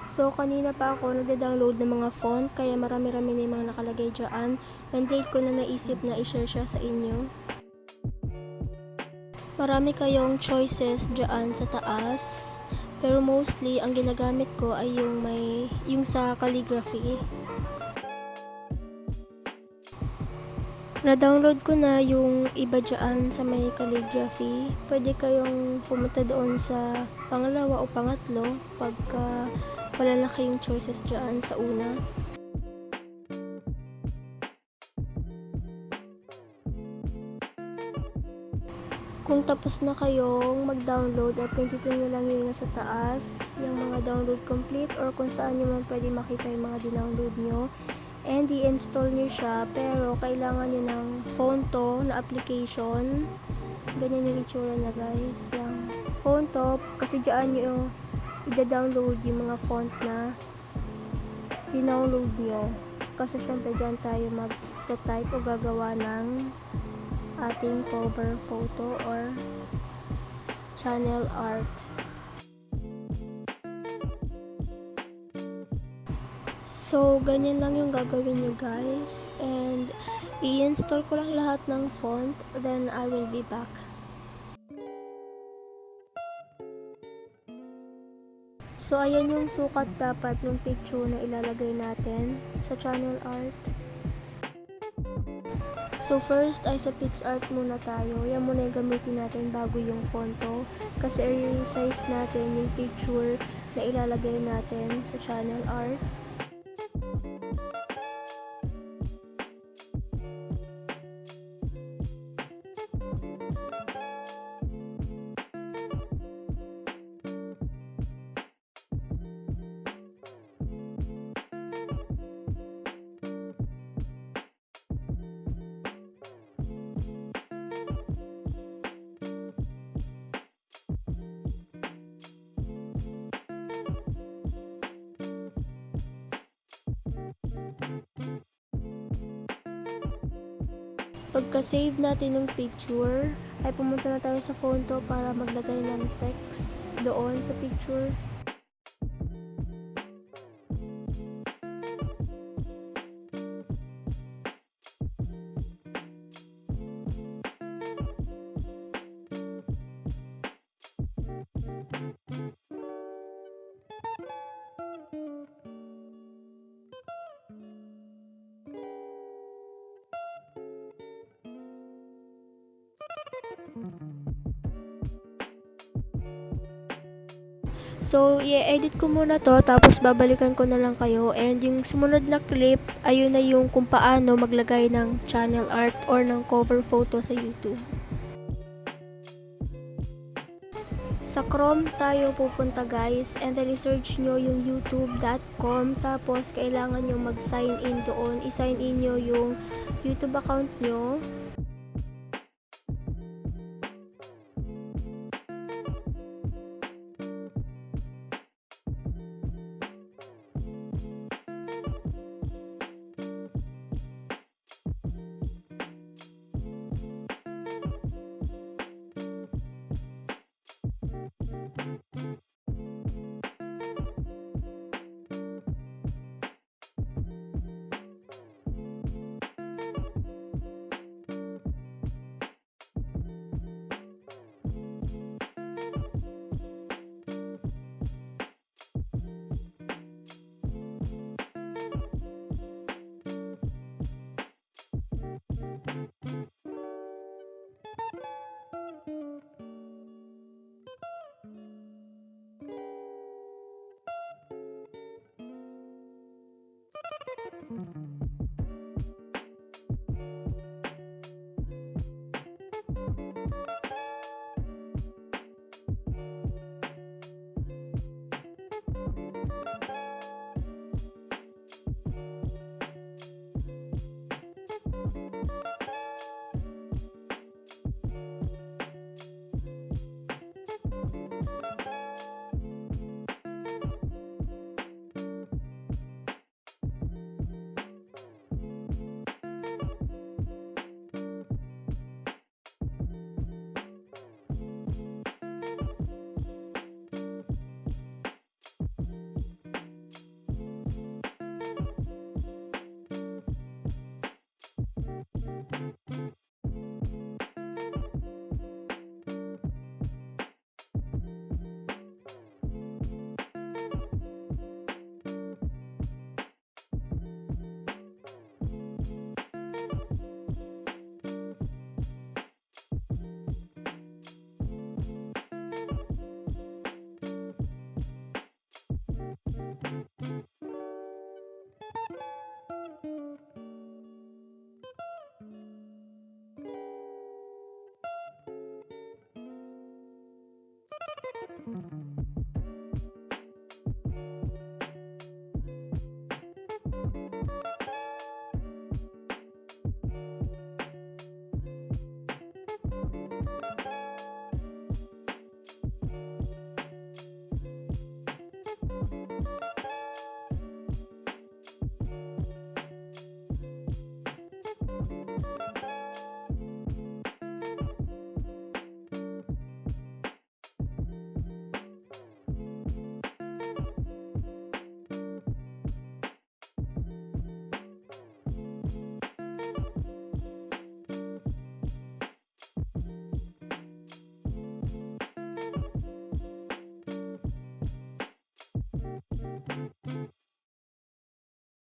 So, kanina pa ako nagda-download ng mga font, kaya marami-rami na yung mga nakalagay dyan. And late ko na naisip na i-share siya sa inyo. Marami kayong choices dyan sa taas, pero mostly, ang ginagamit ko ay yung sa calligraphy. Na-download ko na yung iba dyan sa may calligraphy. Pwede kayong pumunta doon sa pangalawa o pangatlo pagka wala na kayong choices dyan sa una. Kung tapos na kayong mag-download, ay pindutin nyo lang yung nasa taas, yung mga download complete, or kung saan nyo man pwede makita yung mga dinownload nyo. And i-install nyo siya, pero kailangan nyo ng Paano na application. Ganyan yung itsura niya, guys. Yung Paano, kasi dyan nyo i-download yung mga font na dinownload nyo. Kasi syempre dyan tayo mag-type o gagawa ng ating cover photo or channel art. So, ganyan lang yung gagawin nyo, guys. And i-install ko lang lahat ng font, then I will be back. So, ayan yung sukat dapat ng picture na ilalagay natin sa channel art. So, first ay sa PixArt muna tayo. Yan muna yung gamitin natin bago yung fonto. Kasi i-resize natin yung picture na ilalagay natin sa channel art. Pagka-save natin ng picture, ay pumunta na tayo sa fonto para maglagay ng text doon sa picture. So, i-edit ko muna to, tapos babalikan ko na lang kayo. And yung sumunod na clip, ayun na yung kung paano maglagay ng channel art or ng cover photo sa YouTube. Sa Chrome tayo pupunta, guys, and then i-search nyo yung youtube.com, tapos kailangan nyo mag-sign in doon. I-sign in nyo yung YouTube account nyo.